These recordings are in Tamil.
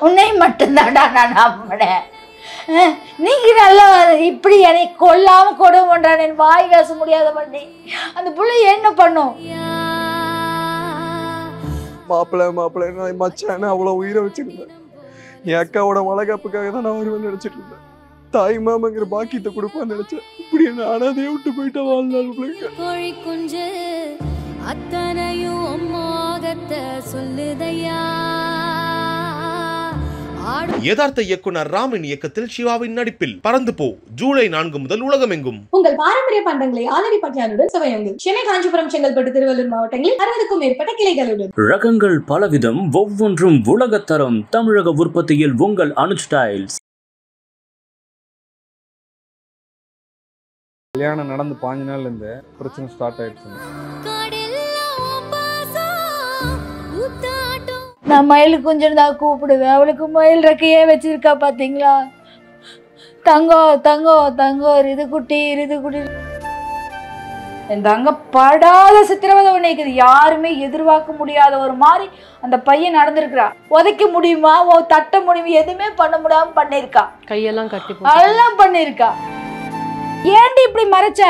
உன்னை மட்டும்தான்டா நான் நம்பினேன். நீங்க நல்லா இப்படி என்னை கொல்லாம கொடுமை பண்றான், என் வாய் பேச முடியாத பண்ணி அந்த புள்ள என்ன பண்ணும்? மாப்பிள்ளை மச்சான்னு அவ்வளோ உயிரை வச்சிருந்தேன். என் அக்காவோட வளகாப்புக்காக தான் நான் வருவேன் நினைச்சிட்டு இருந்தேன். தாய் மாமங்கிற பாக்கியத்தை கொடுப்பான்னு நினைச்சேன். இப்படி என்ன அனாதையை விட்டு போயிட்ட வாழ்நாள் குஞ்சு அத்தனையும் அம்மாகத்தை சொல்லுதையா. யதார்த்த இயக்குனர் ராமின் இயக்கத்தில் சிவாவின் நடிப்பில் பறந்து போ ஜூலை 4 முதல் உலகமெங்கும். உங்கள் பாரம்பரிய பண்டங்களை ஆலடி பட்டியானுடன் சுவையுங்கள். சென்னை, காஞ்சிபுரம், செங்கல்பட்டு, திருவள்ளூர் மாவட்டங்களில் 60க்கும் மேற்பட்ட கிளைகளுடன். ரகங்கள் பலவிதம், ஒவ்வொன்றும் உலகத்தரம். தமிழக உற்பத்தியில் உங்கள் அனுஜ் டைல்ஸ். கல்யாணம் நடந்து 5 நாள்ல இருந்து பிரச்சனை ஸ்டார்ட் ஆயிடுச்சு. நான் மயில் குஞ்சன் தான் கூப்பிடுவேன். அவளுக்கு மயில் ரெக்கையே வச்சிருக்கா பாத்தீங்களா? தங்கம் தங்கம் தங்கம் ரிது குட்டி என் தங்க படாத சித்திரவதை பண்ணிக்குது. யாருமே எதிர்பார்க்க முடியாத ஒரு மாதிரி அந்த பையன் நடந்திருக்கிறா. உதைக்க முடியுமா, தட்ட முடியுமா, எதுவுமே பண்ண முடியாம பண்ணிருக்கா. கையெல்லாம் கட்டி எல்லாம் பண்ணிருக்கா. ஏன்டி இப்படி மறைச்ச?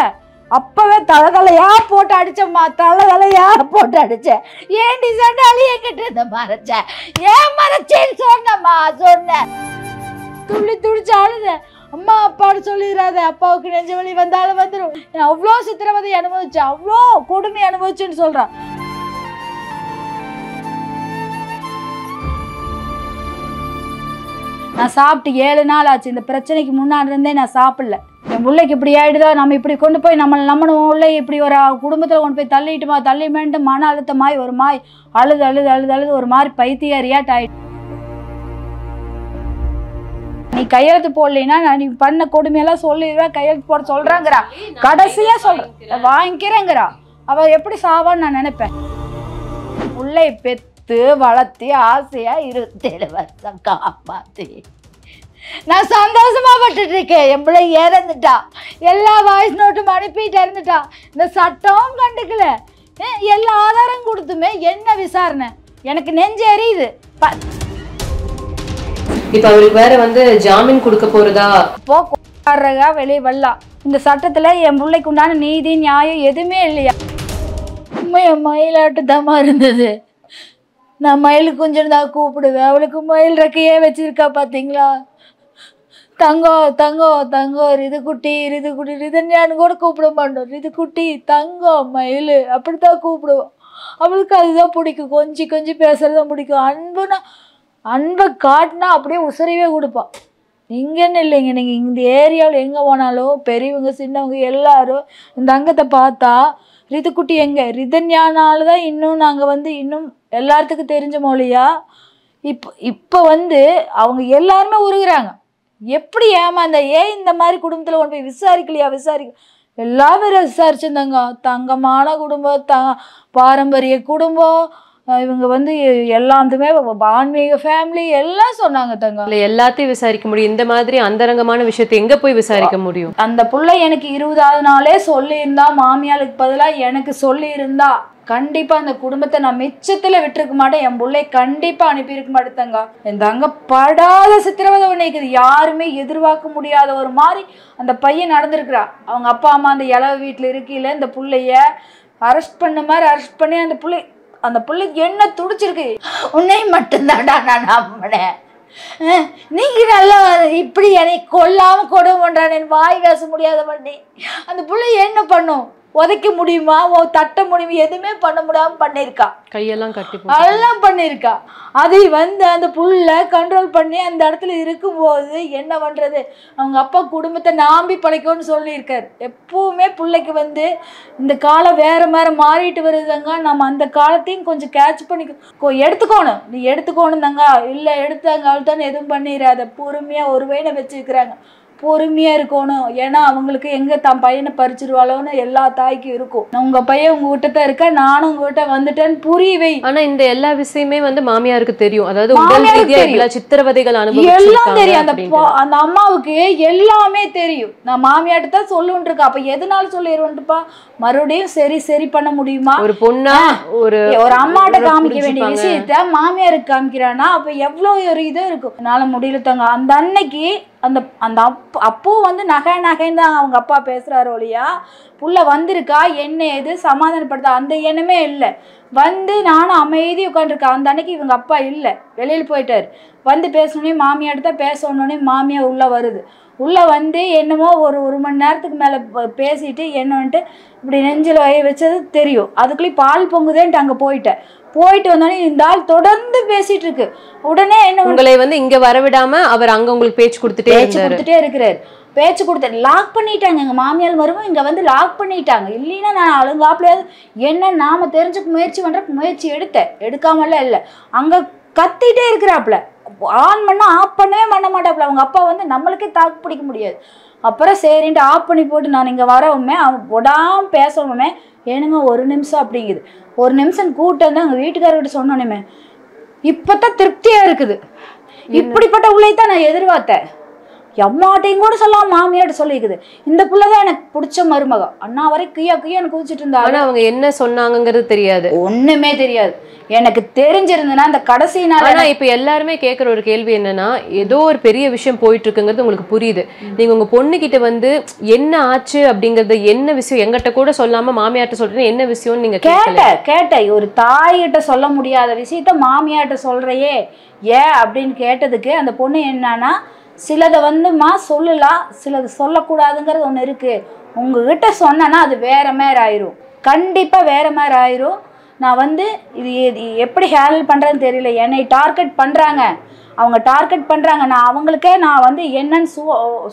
அப்பவே தலையா போட்டு அடிச்சம்மா, தலையா போட்டு அடிச்சேன். ஏன்டி சண்டாளி என்கிட்ட இந்த மறைச்ச? ஏன் மறைச்சேன்னு சொன்னம்மா, சொன்ன. துள்ளி துடிச்சு அழுத. அம்மா அப்பான்னு சொல்லிடாத, அப்பாவுக்கு நெஞ்சு வலி வந்தாலும் வந்துடும். அவ்வளோ சித்திரவதை அனுபவிச்சேன், அவ்வளோ கொடுமை அனுபவிச்சுன்னு சொல்றான். நான் சாப்பிட்டு 7 நாள் ஆச்சு. இந்த பிரச்சனைக்கு முன்னாடி இருந்தே நான் சாப்பிடல. என் பிள்ளைக்கு இப்படி ஆயிடுதா, நம்ம இப்படி கொண்டு போய் நம்ம உள்ள இப்படி ஒரு குடும்பத்தில் கொண்டு போய் தள்ளிட்டு மன அழுத்தமாய் ஒரு மாய் அழுது ஒரு மாதிரி பைத்தியாரியாட் ஆயிட்டு. நீ கையெழுத்து போடலைன்னா நான் நீ பண்ண கொடுமையெல்லாம் சொல்லிடுவேன், கையெழுத்து போட சொல்றாங்கிறா. கடைசியா சொல்றேன் வாங்கிக்கிறேங்கிறா. அவ எப்படி சாவான்னு நான் நினைப்பேன். பிள்ளை பெத்து வளர்த்தி ஆசையா 27 வருஷம் காப்பாத்தி நான் சந்தோஷமா பட்டுட்டு இருக்கேன். என் பிள்ளை இறந்துட்டா, எல்லா வாய்ஸ் நோட்டும் அனுப்பிட்டு இறந்துட்டா. இந்த சட்டம் கண்டுக்கல, எல்லா ஆதாரம் கொடுத்துமே என்ன விசாரணை? எனக்கு நெஞ்சு எரியுது. இப்ப அவருக்கு வேற ஜாமீன் கொடுக்க போறதா போறதா வெளியே வரலாம். இந்த சட்டத்துல என் பிள்ளைக்கு உண்டான நீதி நியாயம் எதுவுமே இல்லையா? என் மயிலாட்டு தாமா இருந்தது. நான் மயில் குஞ்சன் தான் கூப்பிடுவேன். அவளுக்கு மயில் ரெக்கையே வச்சிருக்கா பாத்தீங்களா? தங்கம் தங்கம் தங்கம் ரிது குட்டி ரிதன்யான்னு கூட கூப்பிட மாட்டோம். ரிது குட்டி தங்கம் மயில் அப்படித்தான் கூப்பிடுவோம். அவளுக்கு அதுதான் பிடிக்கும். கொஞ்சி பேசுறதுதான் பிடிக்கும். அன்பை காட்டினா அப்படியே உசரவே கொடுப்பான். இங்கன்னு இல்லைங்க, நீங்கள் இந்த ஏரியாவில் எங்கே போனாலும் பெரியவங்க சின்னவங்க எல்லாரும் இந்த அங்கத்தை பார்த்தா ரிதுக்குட்டி எங்கே ரிதன்யானால தான் இன்னும் நாங்கள் இன்னும் எல்லாத்துக்கும் தெரிஞ்ச மொழியா இப்போ அவங்க எல்லாருமே உருகுறாங்க. எப்படி ஏமாந்த ஏன் இந்த மாதிரி குடும்பத்தில் கொண்டு போய் விசாரிக்க எல்லாமே விசாரிச்சிருந்தாங்க. தங்கமான குடும்பம், பாரம்பரிய குடும்பம், இவங்க எல்லாத்துமே ஆன்மீக ஃபேமிலி எல்லாம் சொன்னாங்க. தங்க எல்லாத்தையும் விசாரிக்க முடியும். இந்த மாதிரி அந்தரங்கமான விஷயத்தை எங்க போய் விசாரிக்க முடியும்? அந்த புள்ள எனக்கு 20ஆவது நாளே சொல்லியிருந்தா, மாமியாளுக்கு பதிலாக எனக்கு சொல்லியிருந்தா கண்டிப்பா அந்த குடும்பத்தை நான் மிச்சத்துல விட்டுருக்க மாட்டேன். என் பிள்ளை கண்டிப்பா அனுப்பியிருக்க மாட்டேங்க. என் தங்க படாத சித்திரவதை பண்ணிக்குது. யாருமே எதிர்பார்க்க முடியாத ஒரு மாதிரி அந்த பையன் நடந்திருக்கிறா. அவங்க அப்பா அம்மா அந்த இளவு வீட்டுல இருக்கையில இந்த பிள்ளைய அரெஸ்ட் பண்ணி அந்த பிள்ளைக்கு என்ன துடிச்சிருக்கு. உன்னை மட்டும்தான்டா நான் நம்பினேன். நீங்க நல்லா இப்படி என்னை கொல்லாம கொடுமை பண்றான், என் வாய் பேச முடியாத பண்ணி அந்த பிள்ளை என்ன பண்ணும்? உதைக்க முடியுமா, தட்ட முடியுமா, எதுவுமே பண்ண முடியாம பண்ணிருக்கா. கையெல்லாம் கட்டி எல்லாம் பண்ணிருக்கா. அதை அந்த புள்ள கண்ட்ரோல் பண்ணி அந்த இடத்துல இருக்கும்போது என்ன பண்றது? அவங்க அப்பா குடும்பத்தை நாம்பி படைக்கும்னு சொல்லியிருக்காரு. எப்பவுமே பிள்ளைக்கு இந்த காலம் வேற மாறிட்டு வருதுங்க. நம்ம அந்த காலத்தையும் கொஞ்சம் கேட்ச் பண்ணி எடுத்துக்கோணும். நீ எடுத்துக்கோணும் தாங்க. இல்லை எடுத்தாங்க அவள் தானே எதுவும் பண்ணிடாத பொறுமையா ஒரு வயனை வச்சிருக்கிறாங்க. பொறுமையாக இருக்கணும். ஏன்னா அவங்களுக்கு எங்கே தான் பையனை பறிச்சிருவாளோன்னு எல்லா தாய்க்கும் இருக்கும். உங்கள் பையன் உங்ககிட்ட தான் இருக்க, நானும் உங்ககிட்ட வந்துட்டேன்னு புரியவை. ஆனா இந்த எல்லா விஷயமே வந்து மாமியாருக்கு தெரியும். அதாவது மாமியாருக்கு உடல் ரீதியா தெரியும். எல்லா சித்திரவதைகள் எல்லாம் அனுபவிச்சிருக்காங்க தெரியும். அப்படின்ட்டு. அந்த அம்மாவுக்கு எல்லாமே தெரியும். நான் மாமியார்ட்ட தான் சொல்லுன்னு இருக்கா. அப்ப எதனால சொல்லிடுவேன்ட்டுப்பா, மறுபடியும் சரி பண்ண முடியுமா? ஒரு பொண்ணா ஒரு அம்மாட்ட காமிக்க வேண்டிய விஷயத்த மாமியாருக்கு காமிக்கிறானா, அப்ப எவ்வளவு ஒரு இது இருக்கும். என்னால முடியல தங்க. அந்த அன்னைக்கு அந்த அப்போ வந்து நகைன்னு தான் அவங்க அப்பா பேசுறாரு ஒழியா, புள்ள வந்திருக்கா என்ன ஏது சமாதானப்படுத்த அந்த எண்ணமே இல்லை. வந்து நானும் அமைதி உட்காந்துருக்கேன். அந்த அன்னைக்கு இவங்க அப்பா இல்லை, வெளியில் போயிட்டாரு. வந்து பேசணுன்னே மாமியார்ட்ட தான் பேசணுன்னே மாமியார் உள்ளே வருது. உள்ளே வந்து என்னமோ ஒரு மணி நேரத்துக்கு மேலே பேசிட்டு என்னன்ட்டு இப்படி நெஞ்சில் வச்சது தெரியும். அதுக்குள்ளேயும் பால் பொங்குதேன்ட்டு அங்கே போயிட்டு வந்தோடனே இந்த ஆள் தொடர்ந்து பேசிட்டு இருக்கு. உடனே என்ன, உங்களை வந்து இங்க வரவிடாம அவர் அங்க உங்களுக்கு பேச்சு கொடுத்துட்டே இருக்கிறாரு. பேச்சு கொடுத்த லாக் பண்ணிட்டாங்க. எங்கள் மாமியார் மருமம் இங்கே வந்து லாக் பண்ணிட்டாங்க. இல்லைன்னா நான் அழுங்காப்பிலையாவது என்ன நாம தெரிஞ்சுக்க முயற்சி எடுக்காமலாம் இல்லை. அங்கே கத்திட்டே இருக்கிறாப்புல. ஆன் பண்ண ஆஃப் பண்ணவே பண்ண மாட்டாப்புல. அவங்க அப்பா வந்து நம்மளுக்கே தாக்கு பிடிக்க முடியாது. அப்புறம் சரின்ட்டு ஆஃப் பண்ணி போட்டு நான் இங்கே வரவுமே அவன் விடாமல் பேசணுமே, ஏனுங்க ஒரு நிமிஷம் அப்படிங்குது. ஒரு நிமிஷம் கூட்டு வந்து அங்கே வீட்டுக்காரர்கிட்ட சொன்னோன்னே இப்போத்தான் திருப்தியாக இருக்குது. இப்படிப்பட்ட உள்ளே தான் நான் எதிர்பார்த்தேன். அம்மாட்டையும் கூட சொல்லாம மாமியாட்ட சொல்லிக்குது. இந்த புள்ளதான் எனக்கு பிடிச்ச மருமக. அண்ணா வரை கியான்னு குதிச்சுட்டு இருந்தா. ஆனா அவங்க என்ன சொன்னாங்கிறது தெரியாது, ஒண்ணுமே தெரியாது. எனக்கு தெரிஞ்சிருந்ததுன்னா அந்த கடைசி நாள். ஆனா இப்ப எல்லாருமே கேட்கற ஒரு கேள்வி என்னன்னா, ஏதோ ஒரு பெரிய விஷயம் போயிட்டு இருக்குங்கிறது உங்களுக்கு புரியுது. நீங்க உங்க பொண்ணு கிட்ட வந்து என்ன ஆச்சு அப்படிங்கறது, என்ன விஷயம் எங்கிட்ட கூட சொல்லாம மாமியார்ட்ட சொல்றேன் என்ன விஷயம்னு நீங்க கேட்ட ஒரு தாய்கிட்ட சொல்ல முடியாத விஷயத்த மாமியார்ட்ட சொல்றையே ஏன் அப்படின்னு கேட்டதுக்கு அந்த பொண்ணு என்னன்னா, சிலதை வந்துமா சொல்லலாம், சிலது சொல்லக்கூடாதுங்கிறது ஒன்று இருக்குது. உங்ககிட்ட சொன்னேன்னா அது வேறு மாதிரி ஆயிரும், கண்டிப்பாக வேறு மாதிரி ஆயிரும். நான் வந்து இது எப்படி ஹேண்டில் பண்ணுறேன்னு தெரியல. என்னை டார்கெட் பண்ணுறாங்க, அவங்க டார்கெட் பண்ணுறாங்க. நான் வந்து என்னன்னு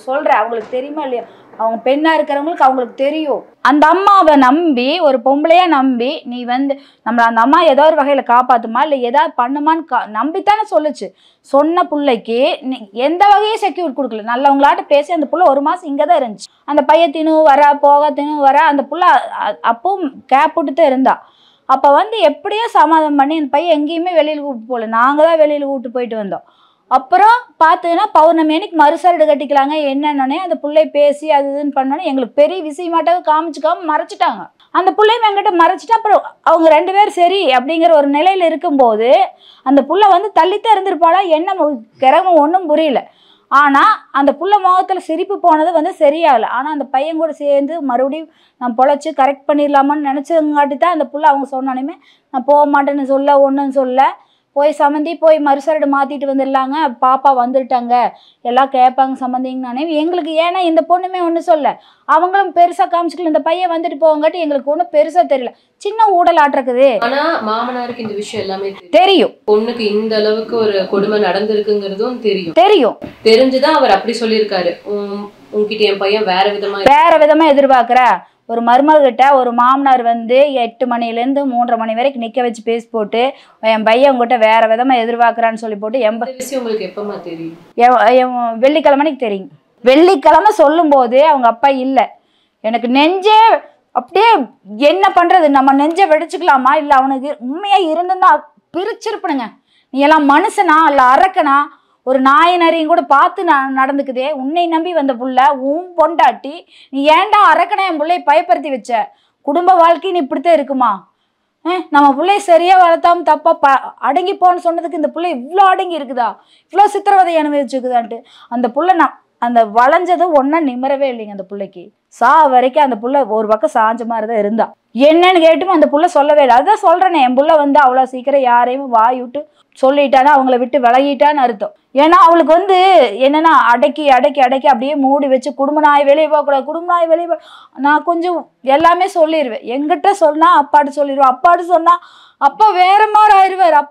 சொல்கிறேன். அவங்களுக்கு தெரியுமா இல்லையா, அவங்க பெண்ணாக இருக்கிறவங்களுக்கு அவங்களுக்கு தெரியும். அந்த அம்மாவை நம்பி, ஒரு பொம்பளையாக நம்பி நீ வந்து நம்மளை அந்த அம்மா ஏதோ ஒரு வகையில் காப்பாற்றுமா இல்லை ஏதாவது பண்ணுமான்னு நம்பித்தானே சொல்லுச்சு. சொன்ன பிள்ளைக்கு நீ எந்த வகையும் செக்யூர் கொடுக்கல. நல்லவங்களாட்ட பேசி அந்த புள்ள 1 மாதம் இங்கே தான் இருந்துச்சு. அந்த பையன் தினும் வர அந்த புள்ள அப்பவும் கேப் போட்டு தான் இருந்தா. அப்போ வந்து எப்படியோ சமாதானம் பண்ணி அந்த பையன் எங்கேயுமே வெளியில் கூப்பிட்டு போகல, நாங்கள் தான் வெளியில் கூப்பிட்டு போயிட்டு வந்தோம். அப்புறம் பார்த்தீங்கன்னா பௌர்ணமி அன்னைக்கு மறுசரடு கட்டிக்கலாங்க என்னன்னே அந்த பிள்ளை பேசி அது இதுன்னு பண்ணோன்னே எங்களுக்கு பெரிய விஷயமாட்டாக காமிச்சிக்காம மறைச்சிட்டாங்க. அந்த பிள்ளையும் என்கிட்ட மறைச்சிட்டு அப்புறம் அவங்க 2 பேரும் சரி அப்படிங்கிற ஒரு நிலையில் இருக்கும்போது அந்த புள்ள வந்து தள்ளித்தான் இருந்திருப்பாளா என்ன கிரகம் ஒன்றும் புரியல. ஆனால் அந்த புள்ள முகத்தில் சிரிப்பு போனது வந்து சரியாகலை. ஆனால் அந்த பையன் கூட சேர்ந்து மறுபடியும் நான் பொழைச்சி கரெக்ட் பண்ணிடலாமான்னு நினச்சங்காட்டி தான் அந்த புள்ள அவங்க சொன்னாலுமே நான் போக மாட்டேன்னு சொல்ல ஒன்றுன்னு சொல்ல போய் மறுசரடு மாற்றிட்டு வந்துடலாங்க, பாப்பா வந்துட்டாங்க எல்லாம் கேட்பாங்க சம்மந்திங்கனானே எங்களுக்கு. ஏன்னா இந்த பொண்ணுமே ஒன்றும் சொல்ல, அவங்களும் பெருசாக காமிச்சிக்கல. இந்த பையன் வந்துட்டு போவங்காட்டி எங்களுக்கு ஒன்றும் பெருசாக தெரியல, சின்ன ஊடல் ஆட்டுறக்குது. ஆனா மாமனாருக்கு இந்த விஷயம் எல்லாமே தெரியும். பொண்ணுக்கு இந்த அளவுக்கு ஒரு கொடுமை நடந்திருக்குங்கிறதும் தெரியும். தெரிஞ்சுதான் அவர் அப்படி சொல்லியிருக்காரு. உங்ககிட்ட என் பையன் வேற விதமா எதிர்பார்க்குற ஒரு மருமகிட்ட ஒரு மாமனார் வந்து 8 மணிலேருந்து 3:30 மணி வரைக்கும் நிற்க வச்சு பேசி போட்டு என் பையன் உங்ககிட்ட வேற விதமாக எதிர்பார்க்குறான்னு சொல்லி போட்டு உங்களுக்கு எப்பமா தெரியும்? வெள்ளிக்கிழமைக்கு தெரியும். வெள்ளிக்கிழமை சொல்லும்போது அவங்க அப்பா இல்லை. எனக்கு நெஞ்சே அப்படியே என்ன பண்ணுறது, நம்ம நெஞ்சை வெடிச்சுக்கலாமா இல்லை அவனுக்கு உண்மையாக இருந்துன்னா பிரிச்சிருப்பணுங்க. நீ எல்லாம் மனுஷனா இல்லை அரக்கனா, ஒரு நாயனரையும் கூட பார்த்து நடந்துக்குதே. உன்னை நம்பி வந்த புள்ள உன் பொண்டாட்டி, நீ ஏன்டா அரக்கனை என் பிள்ளையை பயப்படுத்தி வச்ச? குடும்ப வாழ்க்கை நீ இப்படித்தான் இருக்குமா? நம்ம பிள்ளைய சரியாக வளர்த்தாம தப்பா அடங்கி போன்னு சொன்னதுக்கு இந்த பிள்ளை இவ்வளோ அடங்கி இருக்குதா, இவ்வளோ சித்திரவதை அனுபவிச்சுக்குதான்ட்டு அந்த புள்ள அந்த வளைஞ்சது ஒன்றா நிமரவே இல்லைங்க. அந்த பிள்ளைக்கு வரைக்கும் அந்த புள்ள ஒரு பக்கம் சாஞ்ச மாதிரி தான் இருந்தா. என்னன்னு கேட்டும் அந்த புள்ள சொல்லவே இல்லை. அதான் சொல்கிறேனே, என் புள்ள வந்து அவ்வளோ சீக்கிரம் யாரையும் வாய் விட்டு சொல்லிட்டானா அவங்கள விட்டு விலகிட்டான்னு அர்த்தம். ஏன்னா அவளுக்கு வந்து என்னன்னா அடக்கி அப்படியே மூடி வச்சு குடும்ப நாய் வெளியே போகக்கூடாது, நான் கொஞ்சம் எல்லாமே சொல்லிடுவேன். எங்கிட்ட சொன்னா அப்பாட்டு சொல்லிடுவேன், அப்பாட்டு சொன்னா அப்பா வேற மாதிரி ஆயிடுவார்.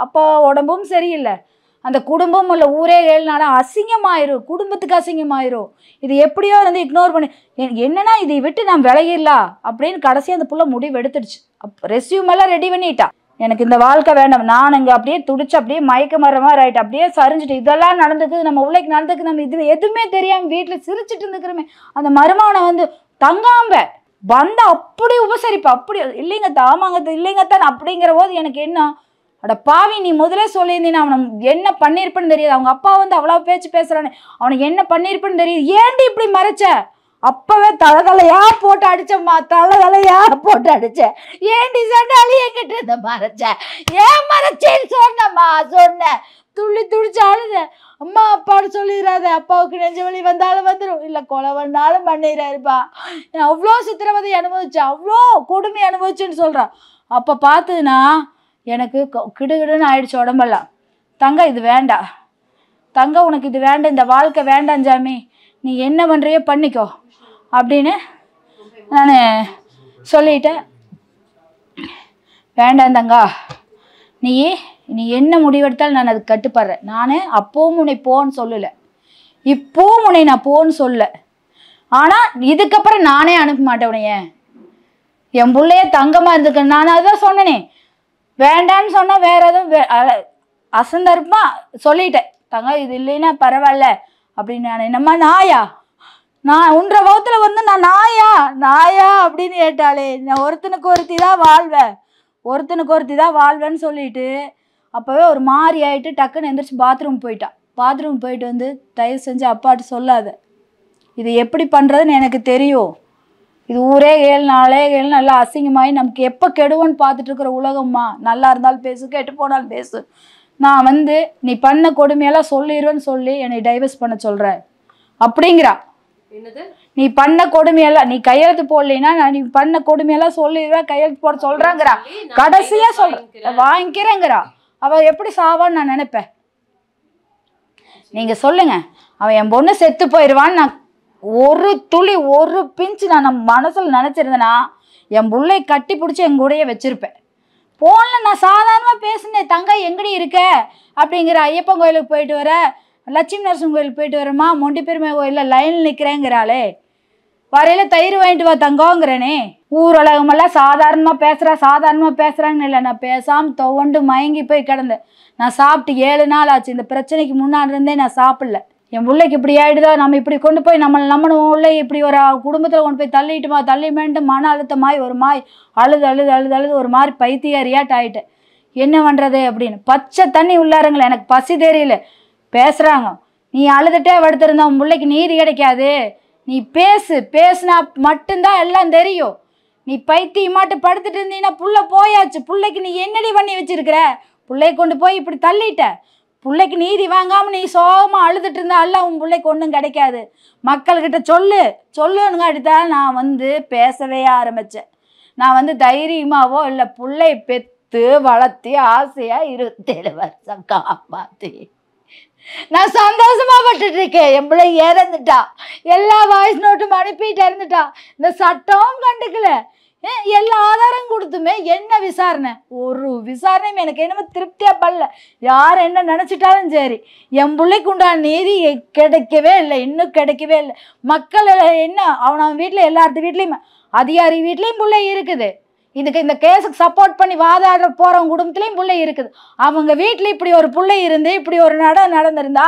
அப்பா உடம்பும் சரியில்லை, அந்த குடும்பம் இல்லை ஊரே 7 நாளா அசிங்கமாயிரும், குடும்பத்துக்கு அசிங்கமாயிரும். இது எப்படியோ இருந்து இக்னோர் பண்ணி என்னன்னா இதை விட்டு நான் விலகிடலாம் அப்படின்னு கடைசி அந்த புள்ள முடிவு எடுத்துடுச்சு. ரெஸ்யூம் எல்லாம் ரெடி பண்ணிட்டா. எனக்கு இந்த வாழ்க்கை வேண்டாம். நான் இங்கே அப்படியே துடிச்சு அப்படியே மயக்க மர மாதிரி ஆகிட்டு அப்படியே சரிஞ்சிட்டு இதெல்லாம் நடந்துக்குது, நம்ம உள்ளைக்கு நடந்துக்கு, நம்ம இது எதுவுமே தெரியாமல் வீட்டில் சிரிச்சிட்டு இருந்துக்கிறோமே. அந்த மருமகனை வந்து தங்காம்ப வந்து அப்படி உபசரிப்பா, அப்படி இல்லைங்கத்தா, ஆமாங்கத்தா, இல்லைங்கத்தான் அப்படிங்கிற போது எனக்கு என்ன, அட பாவி, நீ முதலே சொல்லியிருந்தீங்கன்னா அவனை என்ன பண்ணியிருப்பேன்னு தெரியாது. அவங்க அப்பா வந்து அவ்வளோ பேச்சு பேசுகிறானே, அவனுக்கு என்ன பண்ணியிருப்பேன்னு தெரியுது. ஏன்டி இப்படி மறைச்ச? அப்பவே தலதலையா போட்டு அடிச்சம்மா, தலதலையா போட்டு அடிச்சேன். ஏன்டி சொன்னாலும் என்கிட்ட இருந்த மறைச்ச, ஏன் மறைச்சேன்னு சொன்னம்மா, சொன்னேன். துள்ளி துடிச்சு அழுத. அம்மா அப்பான்னு சொல்லிடுறாத, அப்பாவுக்கு நெஞ்சு வலி வந்தாலும் வந்துடும், இல்லை கொலை பண்ணாலும் பண்ணிடுறாருப்பா. அவ்வளோ சித்திரவதை அனுபவிச்சேன், அவ்வளோ கொடுமை அனுபவிச்சுன்னு சொல்கிறான். அப்போ பார்த்துன்னா எனக்கு கிடுகிடுன்னு ஆயிடுச்சு உடம்பெல்லாம். தங்க இது வேண்டாம், தங்க உனக்கு இது வேண்டாம், இந்த வாழ்க்கை வேண்டாம் சாமி, நீ என்ன பண்ணுறியோ பண்ணிக்கோ அப்படின்னு நான் சொல்லிட்டேன். வேண்டாம் தங்கா, நீ என்ன முடிவெடுத்தாலும் நான் அதுக்கு கட்டுப்படுறேன். நான் அப்போவும் உன்னை போன்னு சொல்லலை, இப்போவும் உன்னை நான் போன்னு சொல்லலை. ஆனால் இதுக்கப்புறம் நானே அனுப்ப மாட்டேன் உன்னைய. என் பிள்ளைய தங்கமாக இருந்துக்க நான் அதான் சொன்னேனே. வேண்டான்னு சொன்னால் வேற எதுவும் அசந்தர்ப்பமா சொல்லிட்டேன். தங்க இது இல்லைன்னா பரவாயில்ல அப்படின்னு. நான் என்னம்மா நாயா, நான் உன்ற வகுத்தில் வந்து நான் நாயா அப்படின்னு கேட்டாலே, நான் ஒருத்தனுக்கு ஒருத்தி தான் வாழ்வேன், ஒருத்தனுக்கு ஒருத்தி தான் வாழ்வேன்னு சொல்லிட்டு அப்போவே ஒரு மாதிரி ஆகிட்டு டக்குன்னு எந்திரிச்சு பாத்ரூம் போயிட்டான். பாத்ரூம் போயிட்டு வந்து தயவு செஞ்சு அப்பாட்டு சொல்லாத, இது எப்படி பண்ணுறதுன்னு எனக்கு தெரியும், இது ஊரே 7 நாளே 7 நல்லா அசிங்கமாகி நமக்கு எப்போ கெடுவோன்னு பார்த்துட்டு இருக்கிற உலகம்மா, நல்லா இருந்தாலும் பேசு, கெட்டு போனாலும் பேசு, நான் வந்து நீ பண்ண கொடுமையெல்லாம் சொல்லிடுவேன்னு சொல்லி என்னை டைவர்ஸ் பண்ண சொல்கிறேன் அப்படிங்கிறா. நீ பண்ண கொடுமையெல்லாம் நீ கையெழுத்து போடலைன்னா நான் நீ பண்ண கொடுமையெல்லாம் சொல்லிடுவேன், கையெழுத்து போட சொல்கிறாங்கிறா. கடைசியாக சொல்கிறேன் வாங்கிக்கிறேங்கிறா. அவள் எப்படி சாவான்னு நான் நினைப்பேன். நீங்கள் சொல்லுங்க, அவன் என் பொண்ணு செத்து போயிடுவான்னு நான் ஒரு துளி ஒரு பிஞ்சு நான் நம்ம மனசில் நினச்சிருந்தேன்னா என் பிள்ளை கட்டி பிடிச்சி என் கூடயே வச்சுருப்பேன். ஃபோனில் நான் சாதாரணமாக பேசினேன், தங்க எங்கடி இருக்க அப்படிங்கிற, ஐயப்பன் கோயிலுக்கு போயிட்டு வர, லட்சுமி நரசிம்மன் கோயிலுக்கு போயிட்டு வரமா, மொண்டி பெருமை கோயிலில் லைனில் நிற்கிறேங்கிறாளே, வரையில் தயிர் வாங்கிட்டு வா தங்கங்கிறேனே. ஊரலகமெல்லாம் சாதாரணமாக பேசுகிறாங்கன்னு இல்லை, நான் பேசாமல் துவண்டு மயங்கி போய் கிடந்தேன். நான் சாப்பிட்டு 7 நாள் ஆச்சு. இந்த பிரச்சனைக்கு முன்னாடி இருந்தே நான் சாப்பிடல. என் பிள்ளைக்கு இப்படி ஆகிடுதோ, நம்ம இப்படி கொண்டு போய் நம்ம உள்ளே இப்படி ஒரு குடும்பத்தில் கொண்டு போய் தள்ளிட்டு மன அழுத்தமாய் ஒரு மாதிரி அழுது ஒரு மாதிரி பைத்தியாரியாட்டு ஆகிட்டேன். என்ன பண்ணுறது அப்படின்னு பச்சை தண்ணி உள்ளாருங்களே, எனக்கு பசி தெரியல. பேசுகிறாங்க, நீ அழுதுகிட்டே படுத்திருந்தா உன் பிள்ளைக்கு நீதி கிடைக்காது, நீ பேசுனா மட்டும்தான் எல்லாம் தெரியும், நீ பைத்தியமாட்டு படுத்துட்டு இருந்தீங்கன்னா புள்ள போயாச்சு, பிள்ளைக்கு நீ என்னடி பண்ணி வச்சிருக்கிற, பிள்ளைய கொண்டு போய் இப்படி தள்ளிட்ட, பிள்ளைக்கு நீதி வாங்காமல் நீ சோகமாக அழுதுட்டு இருந்தா எல்லாம் உன் பிள்ளைக்கு ஒன்றும் கிடைக்காது, மக்கள்கிட்ட சொல்லுன்னு அடித்தான். நான் வந்து பேசவே ஆரம்பித்தேன். நான் வந்து தைரியமாவோ இல்லை, பிள்ளை பெற்று வளர்த்தி ஆசையாக 27 வருஷம் காப்பாற்றி நான் சந்தோஷமா பட்டுட்டு இருக்கேன். என் பிள்ளை இறந்துட்டா, எல்லா வாய்ஸ் நோட்டும் அனுப்பிட்டு இறந்துட்டா, இந்த சட்டம் கண்டுக்கல, எல்லா ஆதாரம் கொடுத்துமே என்ன விசாரணை, ஒரு விசாரணையும் எனக்கு என்னமோ திருப்தியா பண்ணல. யார் என்ன நினைச்சிட்டாலும் சரி, என் பிள்ளைக்கு உண்டான நீதி கிடைக்கவே இல்லை, இன்னும் கிடைக்கவே இல்லை. மக்கள் என்ன அவன் வீட்டில் எல்லாத்து வீட்லேயும் அதிகாரி வீட்லேயும் பிள்ளை இருக்குது, இந்த கேஸுக்கு சப்போர்ட் பண்ணி வாதாட போகிறவங்க குடும்பத்துலேயும் பிள்ளை இருக்குது. அவங்க வீட்டில் இப்படி ஒரு பிள்ளை இருந்து இப்படி ஒரு நடந்திருந்தா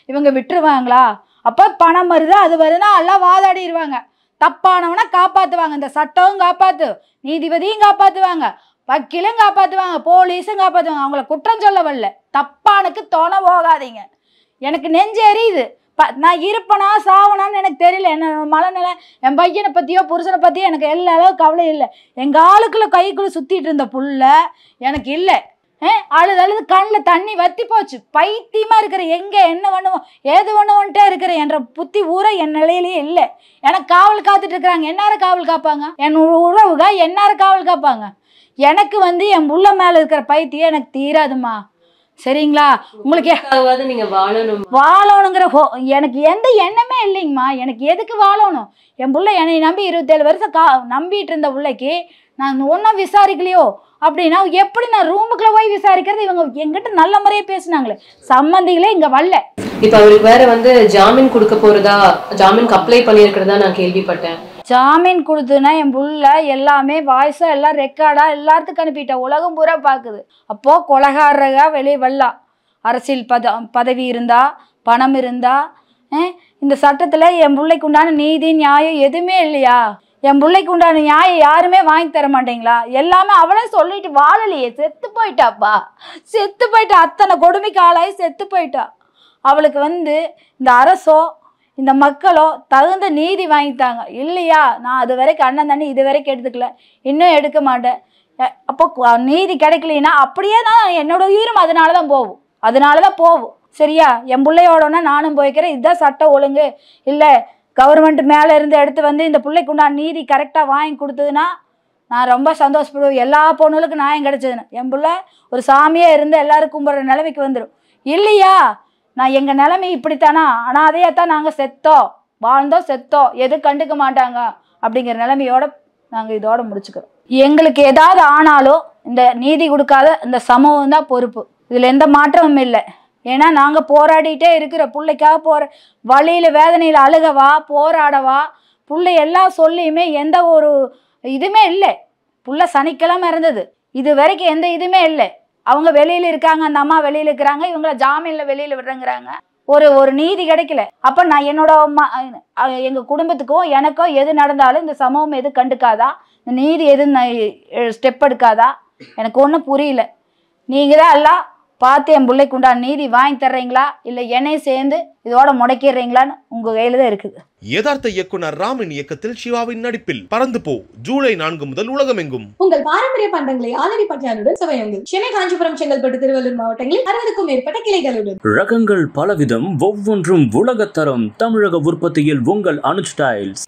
இவங்க விட்டுருவாங்களா? அப்போ பணம் வருது அது வருதுன்னா எல்லாம் வாதாடிடுவாங்க. தப்பானவனை காப்பாற்றுவாங்க, இந்த சட்டமும் காப்பாற்று, நீதிபதியும் காப்பாற்றுவாங்க, வக்கீலும் காப்பாற்றுவாங்க, போலீஸும் காப்பாற்றுவாங்க. அவங்கள குற்றம் சொல்ல வரல, தப்பானுக்கு துணை போகாதீங்க. எனக்கு நெஞ்சு எரியுது. நான் இருப்பனா சாவனான்னு எனக்கு தெரியல. என்ன மனநிலை, என் பையனை பற்றியோ புருஷனை பற்றியோ எனக்கு எல்லா அளவுக்கு கவலை இல்லை. எங்கள் ஆளுக்குள்ளே கைக்குள்ளே சுற்றிட்டு இருந்த புள்ள எனக்கு இல்லை. அழுது கண்ணில் தண்ணி வத்தி போச்சு. பைத்தியமாக இருக்கிற, எங்கே என்ன பண்ணுவோம் ஏது பண்ணுவோன்ட்டே இருக்கிற என்ற புத்தி ஊரை என் நிலையிலேயே இல்லை. எனக்கு காவல் காத்துட்டு இருக்கிறாங்க. என்னார காவல் காப்பாங்க? என் உறவுக என்னார காவல் காப்பாங்க? எனக்கு வந்து என் புள்ள மேலே இருக்கிற பைத்தியம் எனக்கு தீராதுமா, சரிங்களா? உங்களுக்கு நீங்க வாழணுங்கிற எனக்கு எந்த எண்ணமே இல்லைங்கம்மா. எனக்கு எதுக்கு வாழணும்? என் பிள்ளை என்னை நம்பி 27 வருஷம் நம்பிட்டு இருந்த பிள்ளைக்கு நான் ஒன்றும் விசாரிக்கலையோ அப்படின்னா எப்படி நான் ரூமுக்குள்ள போய் விசாரிக்கிறது? இவங்க எங்கிட்ட நல்ல முறையே பேசினாங்களே, சம்பந்திகளே இங்க வரல. இப்ப அவருக்கு வேற வந்து ஜாமீன் கொடுக்க போறதா, ஜாமீனுக்கு அப்ளை பண்ணியிருக்கிறதா நான் கேள்விப்பட்டேன். ஜாமீன் கொடுத்துனா என் புள்ள எல்லாமே வாய்ஸாக எல்லாம் ரெக்கார்டாக எல்லாத்துக்கும் அனுப்பிட்டேன். உலகம் பூரா பார்க்குது. அப்போது கொலைகாரராக வெளியே வரலாம். அரசியல் பதவி இருந்தா, பணம் இருந்தா, இந்த சட்டத்தில் என் பிள்ளைக்கு உண்டான நீதி நியாயம் எதுவுமே இல்லையா? என் பிள்ளைக்கு உண்டான நியாயம் யாருமே வாங்கி தர மாட்டீங்களா? எல்லாமே அவளே சொல்லிட்டு வாழலையே, செத்து போயிட்டாப்பா, செத்து போயிட்டா. அத்தனை கொடுமைக்கு ஆளாகி செத்து போயிட்டா. அவளுக்கு இந்த அரசோ இந்த மக்களோ தகுந்த நீதி வாங்கித்தாங்க இல்லையா? நான் அது வரைக்கும் அண்ணன் தண்ணி இது வரைக்கும் எடுத்துக்கல, இன்னும் எடுக்க மாட்டேன். அப்போ நீதி கிடைக்கலன்னா அப்படியே நான் என்னோட உயிரும் அதனால தான் போகும். சரியா? என் பிள்ளையோடனா நானும் போய்க்கிறேன். இதுதான் சட்டம் ஒழுங்கு. இல்லை கவர்மெண்ட் மேலே இருந்து எடுத்து இந்த பிள்ளைக்கு உண்டான நீதி கரெக்டாக வாங்கி கொடுத்ததுன்னா நான் ரொம்ப சந்தோஷப்படுவேன். எல்லா பொண்ணுகளுக்கும் நியாயம் கிடைச்சதுன்னு. என் பிள்ளை ஒரு சாமியாக இருந்து எல்லாரும் கும்பிட்ற நிலைமைக்கு வந்துடும். இல்லையா? நான் எங்கள் நிலைமை இப்படித்தானா, அனாதையாக தான் நாங்கள் செத்தோம், வாழ்ந்தோம், செத்தோம், எதுவும் கண்டுக்க மாட்டாங்க அப்படிங்கிற நிலைமையோட நாங்கள் இதோட முடிச்சுக்கிறோம். எங்களுக்கு ஏதாவது ஆனாலும் இந்த நீதி கொடுக்காத இந்த சமூகம் தான் பொறுப்பு. இதில் எந்த மாற்றமும் இல்லை. ஏன்னா நாங்கள் போராடிட்டே இருக்கிற பிள்ளைக்காக வழியில் வேதனையில் அழுகவா, போராடவா, பிள்ளை எல்லாம் சொல்லியுமே எந்த ஒரு இதுவுமே இல்லை. புள்ள சனிக்கிழமை இருந்தது, இது வரைக்கும் எந்த இதுவுமே இல்லை. அவங்க வெளியில் இருக்காங்க, அந்த அம்மா வெளியில் இருக்கிறாங்க, இவங்கள ஜாமீனில் வெளியில் விடுறேங்கிறாங்க. ஒரு நீதி கிடைக்கல. அப்போ நான் என்னோட எங்கள் குடும்பத்துக்கும் எனக்கோ எது நடந்தாலும் இந்த சமூகம் எது கண்டுக்காதா, இந்த நீதி எது ஸ்டெப் எடுக்காதா? எனக்கு ஒன்றும் புரியல. நீங்கள் தான் எல்லாம் பார்த்து என் பிள்ளைக்கு உண்டான நீதி வாங்கி தர்றீங்களா, இல்லை என்னையும் சேர்ந்து இதோட முடக்கிடுறீங்களான்னு உங்கள் கையில் தான் இருக்குது. யதார்த்த இயக்குனர் ராமின் இயக்கத்தில் சிவாவின் நடிப்பில் பறந்து போ ஜூலை 4 முதல் உலகமெங்கும். உங்கள் பாரம்பரிய பண்டங்களை ஆலடி பட்டியானுடன் சுவையுங்கள். சென்னை, காஞ்சிபுரம், செங்கல்பட்டு, திருவள்ளூர் மாவட்டங்களில் 60க்கும் மேற்பட்ட கிளைகளுடன். ரகங்கள் பலவிதம், ஒவ்வொன்றும் உலகத்தரம். தமிழக உற்பத்தியில் உங்கள் அனுஜ் டைல்ஸ்.